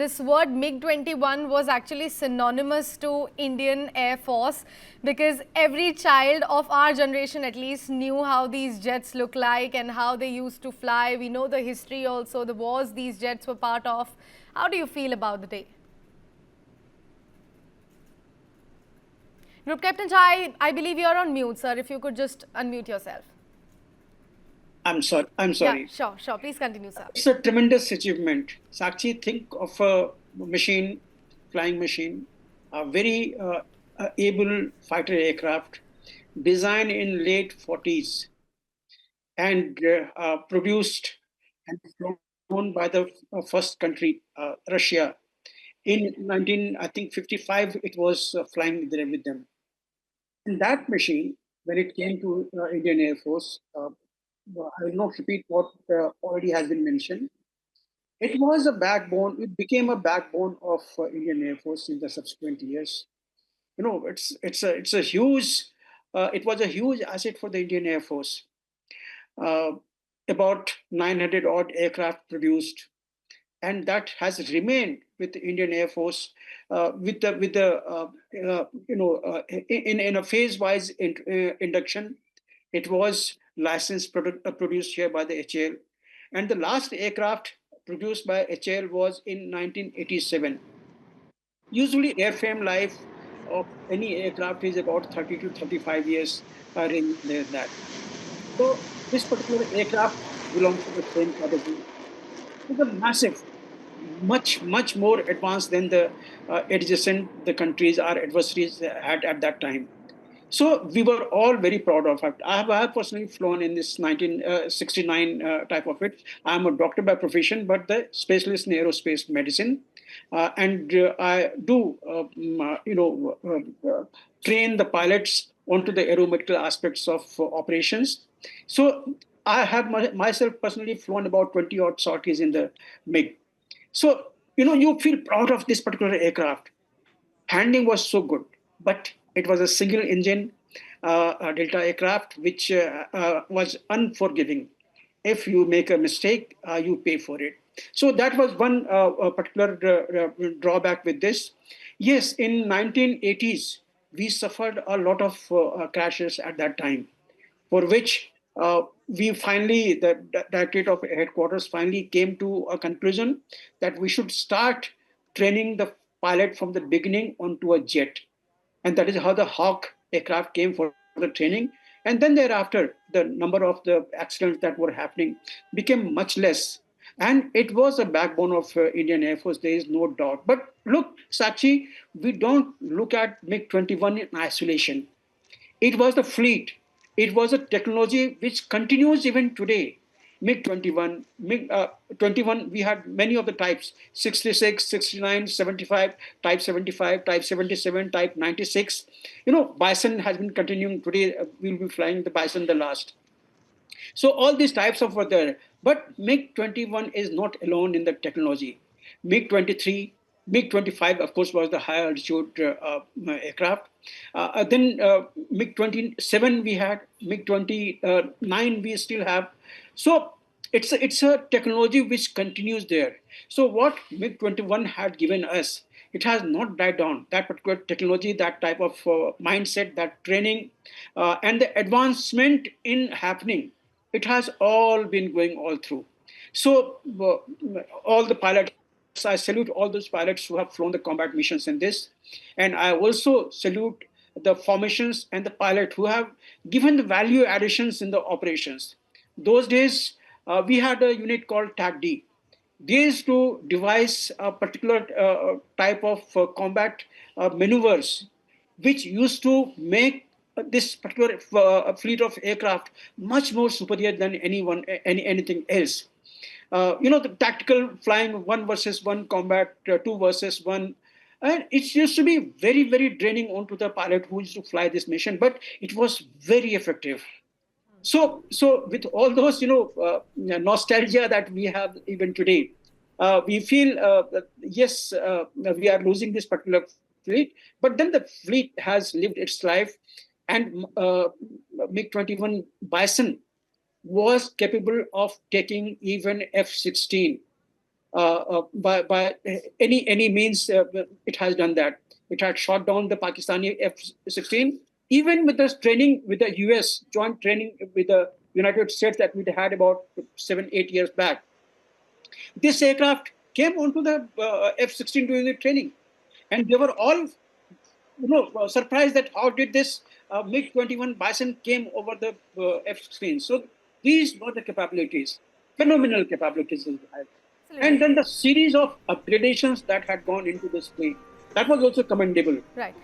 this word MiG-21 was actually synonymous to Indian Air Force, because every child of our generation at least knew how these jets look like and how they used to fly. We know the history also, the wars these jets were part of. How do you feel about the day? Group Captain Chai, I believe you're on mute, sir. If you could just unmute yourself. I'm sorry. Yeah, sure. Please continue, sir. It's a tremendous achievement. Sakshi, think of a machine, flying machine, a very able fighter aircraft, designed in late 40s and produced and flown by the first country, Russia. In 19, I think 55, it was flying there with them. And that machine, when it came to Indian Air Force, I will not repeat what already has been mentioned. It was a backbone. It became a backbone of Indian Air Force in the subsequent years. You know, it's a huge. It was a huge asset for the Indian Air Force. Uh, about 900 odd aircraft produced, and that has remained with the Indian Air Force in a phase-wise induction. It was licensed produced here by the HAL, and the last aircraft produced by HAL was in 1987. Usually, airframe life of any aircraft is about 30 to 35 years, range there that. So this particular aircraft belongs to the same category. It's a massive, much more advanced than the adjacent the countries our adversaries had at that time. So we were all very proud of it. I have personally flown in this 1969 type of it. I'm a doctor by profession, but the specialist in aerospace medicine, and I do, train the pilots onto the aeromedical aspects of operations. So I have myself personally flown about 20 odd sorties in the MiG. So you feel proud of this particular aircraft. Handling was so good, but it was a single engine Delta aircraft, which was unforgiving. If you make a mistake, you pay for it. So that was one particular drawback with this. Yes, in 1980s, we suffered a lot of crashes at that time, for which we finally, the Directorate of Headquarters finally came to a conclusion that we should start training the pilot from the beginning onto a jet. And that is how the Hawk aircraft came for the training. And then thereafter, the number of the accidents that were happening became much less. And it was a backbone of Indian Air Force, there is no doubt. But look, Sakshi, we don't look at MiG-21 in isolation. It was the fleet. It was a technology which continues even today. MiG-21, MiG-21, we had many of the types, 66, 69, 75, Type 75, Type 77, Type 96. Bison has been continuing today. We'll be flying the Bison the last. So all these types of were there. But MiG-21 is not alone in the technology. MiG-23, MiG-25, of course, was the high altitude aircraft. Then MiG-27 we had, MiG-29 we still have. So it's a technology which continues there. So what MiG-21 had given us, it has not died down. That particular technology, that type of mindset, that training, and the advancement in happening, it has all been going all through. So all the pilots, I salute all those pilots who have flown the combat missions in this. And I also salute the formations and the pilot who have given the value additions in the operations. Those days, we had a unit called TAC-D. They used to devise a particular type of combat maneuvers, which used to make this particular fleet of aircraft much more superior than anything else. The tactical flying one versus one combat, two versus one. And it used to be very, very draining onto the pilot who used to fly this mission, but it was very effective. So with all those, nostalgia that we have even today, we feel that yes, we are losing this particular fleet, but then the fleet has lived its life, and MiG-21 Bison was capable of taking even F-16. by any means. It has done that. It had shot down the Pakistani F-16, even with this training with the US, joint training with the United States that we had about 7-8 years back. This aircraft came onto the F-16 during the training, and they were all surprised that how did this MiG-21 Bison came over the F-16. So these were the capabilities, phenomenal capabilities. And then the series of upgradations that had gone into this plane, that was also commendable. Right.